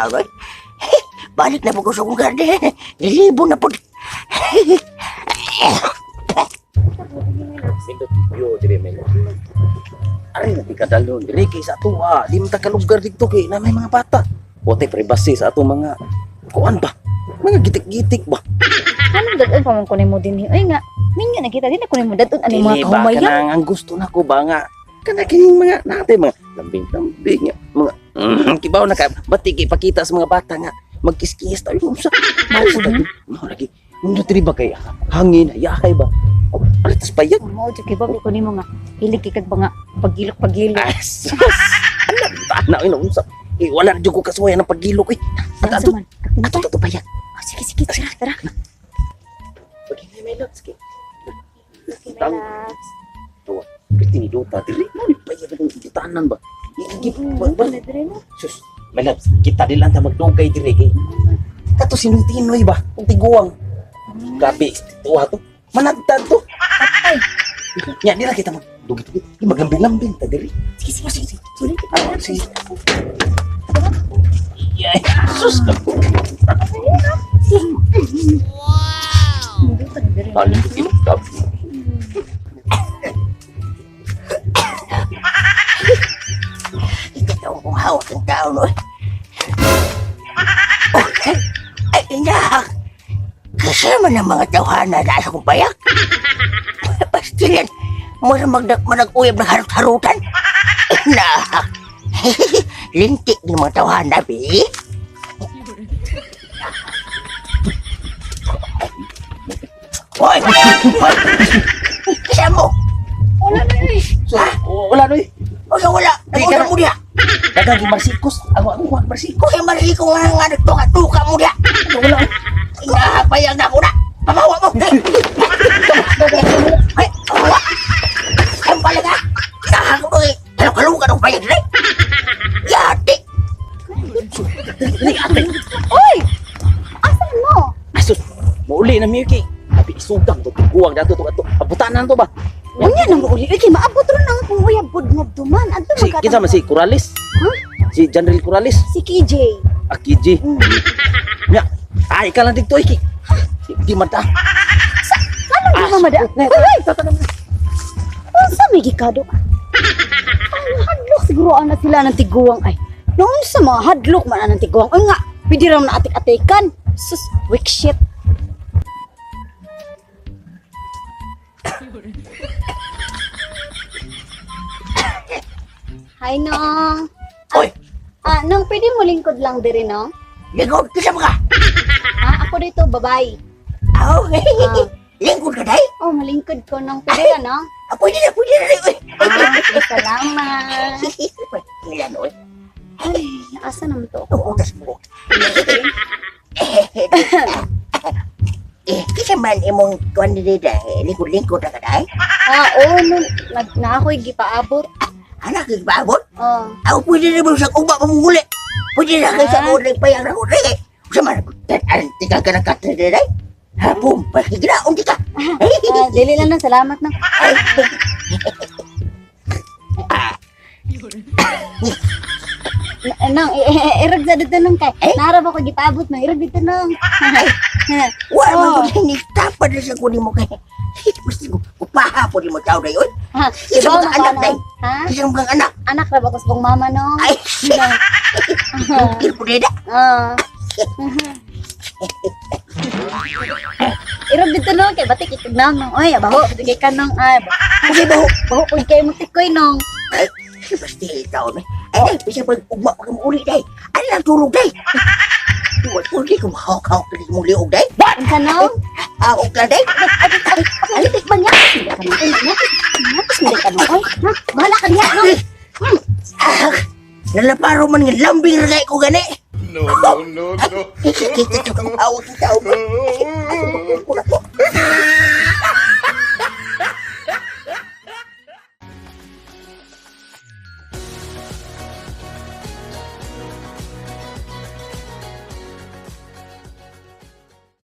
tao doy. Balik na po ko sa kong garden. Nilibo na po. Sindot yo dire men. Ari na di kadalon dire kay sa ato di man ta kalugar dito kay na may mga bata. Wote privacy sa ato mga kuan ba? Mga gitik-gitik ba? Anong dadon pa man kunin mo din? Ay nga, minyo na kita din na kunin mo dadon ano mga Dili ba kahumayan? kanang ang gusto nako ba nga kana kining mga natin mga lambing-lambing nga mga kibaw na ka batigi ipakita sa mga bata nga magkiskis tayo sa mo lagi undo tri ba kay hangin yakay ba aritas pa yan Mo jud kay babi kunin mo nga. Hilig kay ba nga pagilok-pagilok. asus ana ina unsa wala na jud ko kasuwayan ng pagilok Ano man? ato pa yan Oh, sige, tara, tara. pagi may lot sige tang tuwa Christine Dota dili mo ni pa yan ng tanan ba igip ba sus may loves kita din lang ta magdugay dire kay kato sinutinoy ba kung tiguang gabi tuwa to managtad to Ay, nya dira kita magdugay maglambing-lambing ta dire sige sige sige Yay, sus ka po. Paling kinukap. Ito daw kung hawak ang tao, no? Okay. Ay, inak. Kasama ng mga tawhana na sa kong payak. Basta yan. Mura manag-uyab ng harut-harutan. Inak. Lintik ng mga tawhana, bi. Hoy! Hoy! Kaya mo! wala na eh. So, wala no eh. Wala! Nagulong mo diya! Dagang marsikos. Ako marsikos. Kaya mariko nga nagtuka-tuka mo diya! Wala. Inahapayag na ko na! Pamawa mo! Ay! Pamawa! Ang palaga! Inahan ko doon eh! Kalong-kalungan ang payag na eh! Yati! Oy! Asan mo? Asus, mauli na Miyuki. Tapi isugang to tiguang dato to ato. Abutanan to ba? Unya nang uli. Kay maabot ron nang kung uyab pod mo duman. Adto Si kita man si Corales. Si General Corales. Si KJ. Akiji. Nya, ay ka lang dito iki. Di mata. Ano di mamada? Uy! Unsa may gikado? Ay, hadlok siguro ana sila ng tiguang ay. Noon sa mga hadlok man ang tiguang. Ay nga, pwede raw na atik-atikan. Sus, weak shit. Hi, Nong. Oy! Nong, pwede mo lingkod lang diri, Nong? Lingkod ka sa mga! Ako dito, babay. Aw! Lingkod ka day? Oh, malingkod ko, Nong. Pwede ka, Nong? Pwede na rin! Uy! Sige, salamat. Ilan, uy? Ay, asa naman to? Utas mo. Kasi man imong kuwan dito lingkod-lingkod na ka day? Oo, na ako'y gipaabot. Anak, igbabot? Oh. Ako pwede na mo sa kuba pamuli. Pwede na kayo sa kuling payang na kuling. Sa man, tika ka ng katra dito day? Hapong, pagkignaon di ka. Dili lang ng salamat na. Nang, irag sa dito nang kay. Narap ako gipaabot na, irag dito nang. Wala mo ko ni tapad na sa kunin mo kay. Gusto ko, kupaha po di mo tao day, uy. Ha, Isang ibaw mga na anak day. Ha? Isang mga anak. Anak ra ba ko sa kong mama no? Ay, ilpo dito. Irag dito nang kay batik itig nang nang. Oy, baho kay kanang ay. Kasi baho. Baho pud kay mo tikoy nang. Ay, basti ikaw na. Ay, bisa pag ugma pa ka mauli day. Ano lang tulog day? Huwag po di kumahawak-hawak ka di mo liog day. Unsa nang? Hawak lang day. Alitik ba niya? Napis mo ka nang. Oy, ha? Bahala ka niya nang. Nalaparo man ng lambing ragay ko gani. No. Kita ito kung hawak ng tao ba?